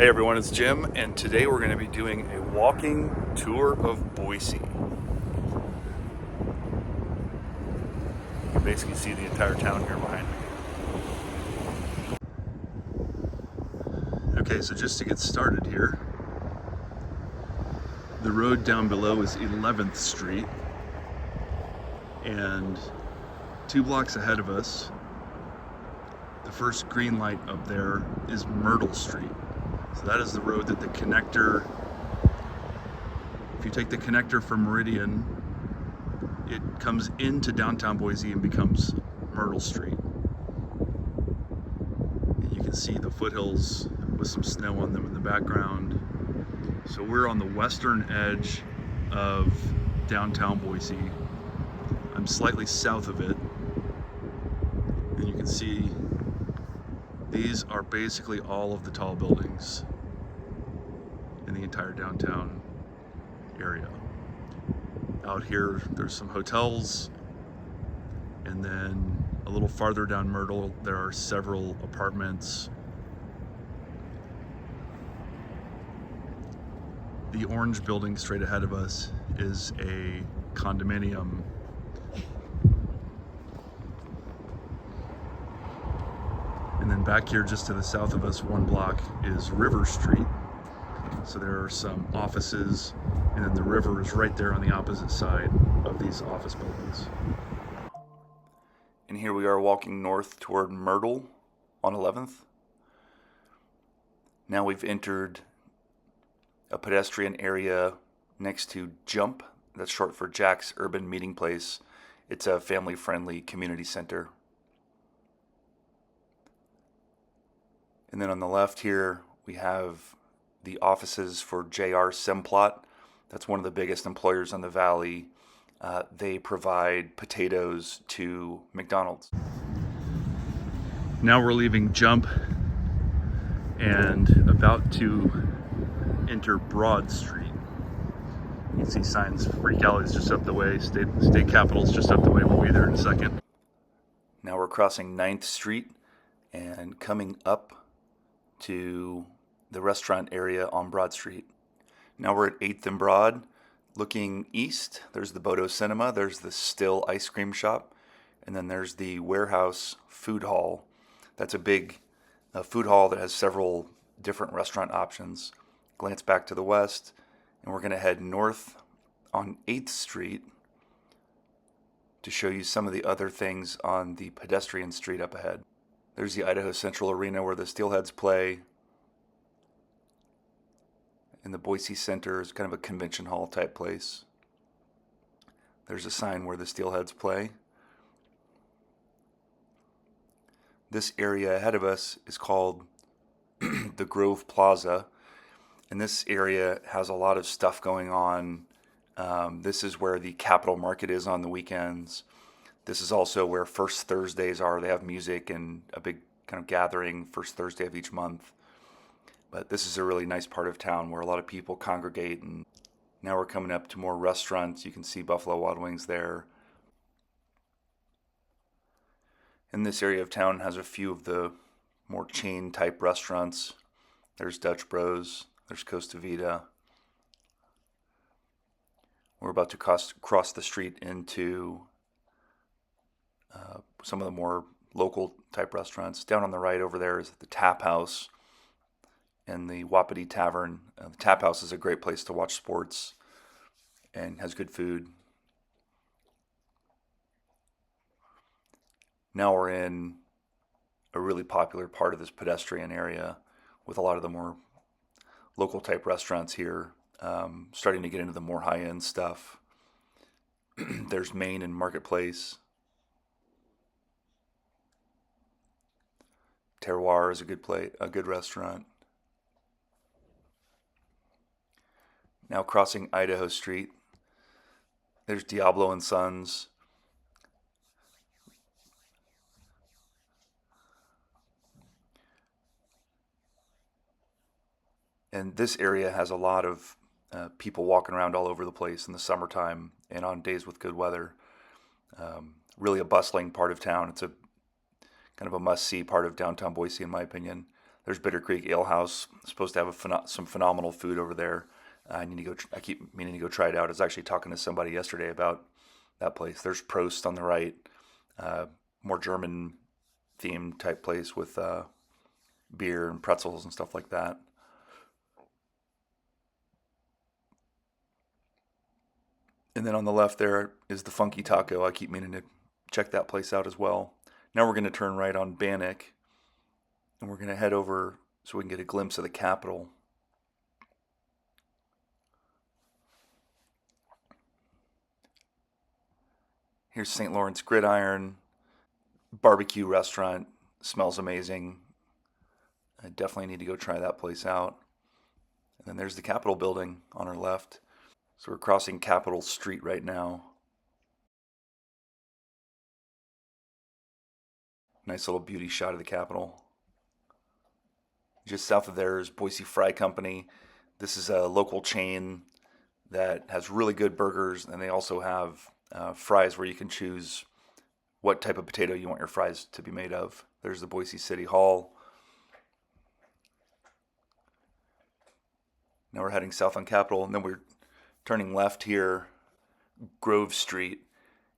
Hey everyone, it's Jim, and today we're going to be doing a walking tour of Boise. You can basically see the entire town here behind me. Okay, so just to get started here, the road down below is 11th Street, and 2 blocks ahead of us, the first green light up there is Myrtle Street. So that is the road that the connector, if you take the connector from Meridian, it comes into downtown Boise and becomes Myrtle Street. And you can see the foothills with some snow on them in the background. So we're on the western edge of downtown Boise. I'm slightly south of it. And you can see these are basically all of the tall buildings in the entire downtown area. Out here, there's some hotels, and then a little farther down Myrtle, there are several apartments. The orange building straight ahead of us is a condominium. And then back here just to the south of us, 1 block, is River Street. So there are some offices, and then the river is right there on the opposite side of these office buildings. And here we are walking north toward Myrtle on 11th. Now we've entered a pedestrian area next to Jump. That's short for Jack's Urban Meeting Place. It's a family-friendly community center. And then on the left here, we have the offices for JR Simplot. That's one of the biggest employers on the valley. They provide potatoes to McDonald's. Now we're leaving Jump and about to enter Broad Street. You can see signs, Freak Alley's just up the way, State Capitol's just up the way. We'll be there in a second. Now we're crossing 9th Street and coming up to the restaurant area on Broad Street. Now we're at 8th and Broad. Looking east, there's the BoDo Cinema, there's the STIL ice cream shop, and then there's the Warehouse Food Hall. That's a big food hall that has several different restaurant options. Glance back to the west, and we're going to head north on 8th Street to show you some of the other things on the pedestrian street up ahead. There's the Idaho Central Arena where the Steelheads play. And the Boise Center is kind of a convention hall type place. There's a sign where the Steelheads play. This area ahead of us is called the Grove Plaza. And this area has a lot of stuff going on. This is where the Capitol Market is on the weekends. This is also where First Thursdays are. They have music and a big kind of gathering first Thursday of each month. But this is a really nice part of town where a lot of people congregate. And now we're coming up to more restaurants. You can see Buffalo Wild Wings there. And this area of town has a few of the more chain type restaurants. There's Dutch Bros. There's Costa Vida. We're about to cross the street into some of the more local type restaurants. Down on the right over there is the Tap House and the Wapiti Tavern. The Tap House is a great place to watch sports and has good food. Now we're in a really popular part of this pedestrian area with a lot of the more local type restaurants here, starting to get into the more high-end stuff. There's Main and Marketplace. Terroir is a good restaurant. Now crossing Idaho Street, there's Diablo and Sons. And this area has a lot of people walking around all over the place in the summertime and on days with good weather. Really a bustling part of town. It's a kind of a must-see part of downtown Boise, in my opinion. There's Bitter Creek Ale House. Supposed to have some phenomenal food over there. I need to go. I keep meaning to go try it out. I was actually talking to somebody yesterday about that place. There's Prost on the right, uh, more German themed type place with beer and pretzels and stuff like that. And then on the left there is the Funky Taco. I keep meaning to check that place out as well. Now we're going to turn right on Bannock, and we're going to head over so we can get a glimpse of the Capitol. Here's St. Lawrence Gridiron, barbecue restaurant. Smells amazing. I definitely need to go try that place out. And then there's the Capitol building on our left. So we're crossing Capitol Street right now. Nice little beauty shot of the Capitol. Just south of there is Boise Fry Company. This is a local chain that has really good burgers, and they also have fries where you can choose what type of potato you want your fries to be made of. There's the Boise City Hall. Now we're heading south on Capitol, and then we're turning left here, Grove Street,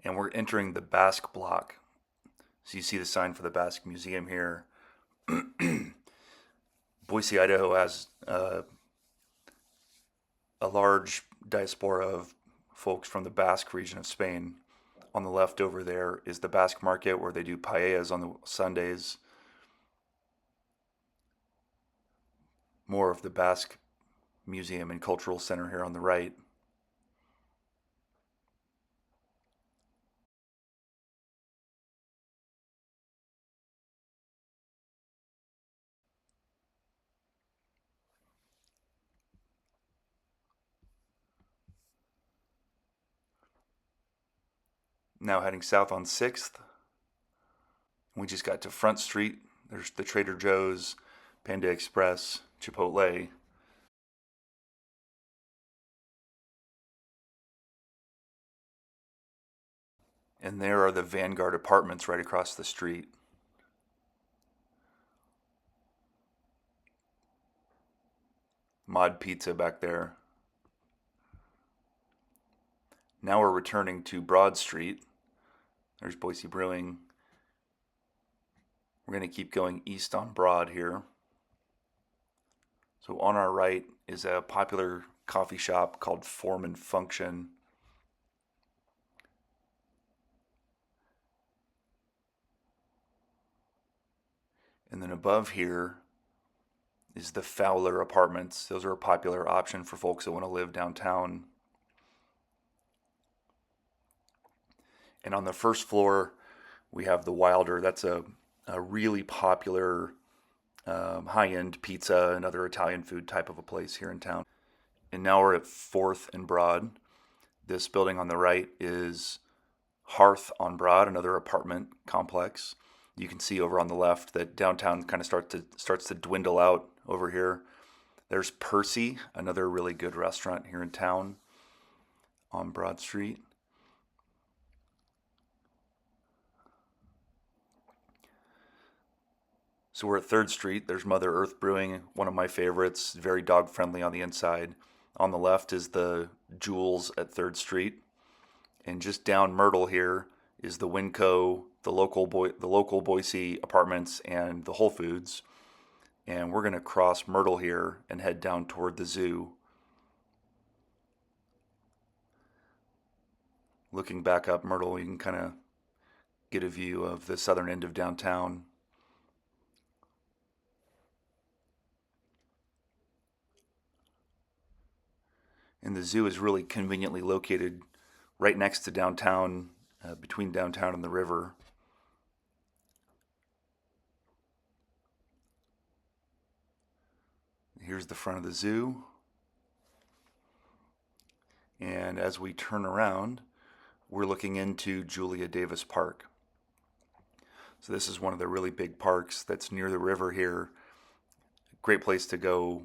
and we're entering the Basque Block. So you see the sign for the Basque Museum here. Boise, Idaho has a large diaspora of folks from the Basque region of Spain. On the left over there is the Basque Market where they do paellas on the Sundays. More of the Basque Museum and Cultural Center here on the right. Now heading south on 6th. We just got to Front Street. There's the Trader Joe's, Panda Express, Chipotle. And there are the Vanguard Apartments right across the street. Mod Pizza back there. Now we're returning to Broad Street. There's Boise Brewing. We're going to keep going east on Broad here. So on our right is a popular coffee shop called Form and Function. And then above here is the Fowler Apartments. Those are a popular option for folks that want to live downtown. And on the first floor, we have the Wylder. That's a really popular high-end pizza and other Italian food type of a place here in town. And now we're at 4th and Broad. This building on the right is Hearth on Broad, another apartment complex. You can see over on the left that downtown kind of starts to dwindle out over here. There's Percy, another really good restaurant here in town on Broad Street. So we're at 3rd Street. There's Mother Earth Brewing, one of my favorites, very dog friendly on the inside. On the left is the Jules at 3rd Street. And just down Myrtle here is the Winco, the local Boise Apartments, and the Whole Foods. And we're going to cross Myrtle here and head down toward the zoo. Looking back up Myrtle, you can kind of get a view of the southern end of downtown. And the zoo is really conveniently located right next to downtown, between downtown and the river. Here's the front of the zoo. And as we turn around, we're looking into Julia Davis Park. So this is one of the really big parks that's near the river here. Great place to go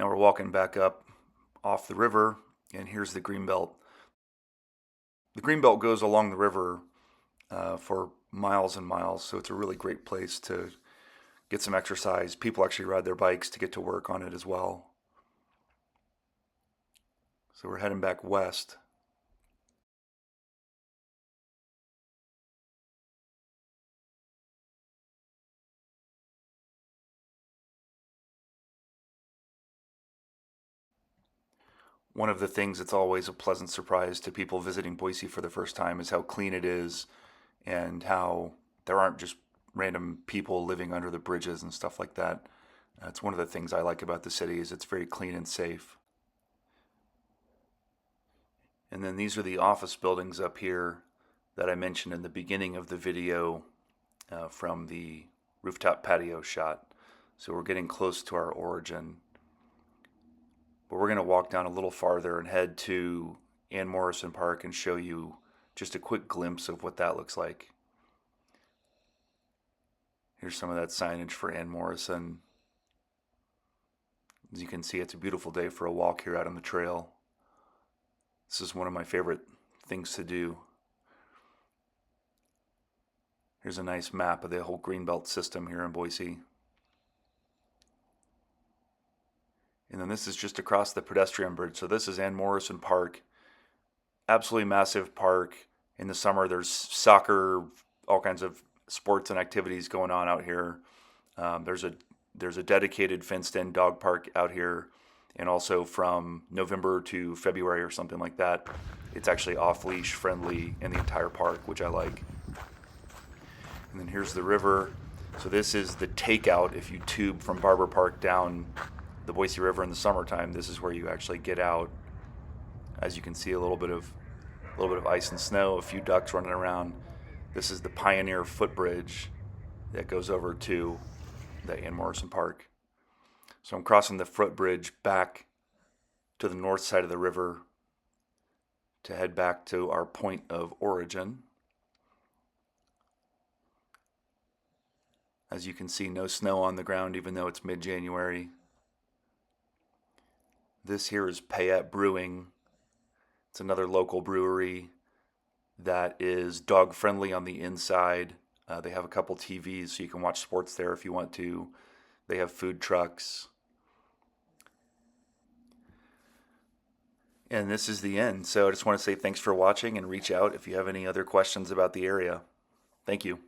Now we're walking back up off the river, and here's the greenbelt. The greenbelt goes along the river for miles and miles, so it's a really great place to get some exercise. People actually ride their bikes to get to work on it as well. So we're heading back west. One of the things that's always a pleasant surprise to people visiting Boise for the first time is how clean it is and how there aren't just random people living under the bridges and stuff like that. It's one of the things I like about the city is it's very clean and safe. And then these are the office buildings up here that I mentioned in the beginning of the video from the rooftop patio shot. So we're getting close to our origin. But we're going to walk down a little farther and head to Morrison Park and show you just a quick glimpse of what that looks like. Here's some of that signage for Morrison. As you can see, it's a beautiful day for a walk here out on the trail. This is one of my favorite things to do. Here's a nice map of the whole Greenbelt system here in Boise. And then this is just across the pedestrian bridge. So this is Morrison Park. Absolutely massive park. In the summer, there's soccer, all kinds of sports and activities going on out here. There's a dedicated fenced-in dog park out here. And also from November to February or something like that, it's actually off-leash friendly in the entire park, which I like. And then here's the river. So this is the takeout if you tube from Barber Park down the Boise River in the summertime. This is where you actually get out. As you can see, a little bit of ice and snow, a few ducks running around. This is the Pioneer footbridge that goes over to the Morrison Park. So I'm crossing the footbridge back to the north side of the river to head back to our point of origin. As you can see, no snow on the ground even though it's mid-January. This here is Payette Brewing. It's another local brewery that is dog friendly on the inside. They have a couple TVs so you can watch sports there if you want to. They have food trucks. And this is the end. So I just want to say thanks for watching and reach out if you have any other questions about the area. Thank you.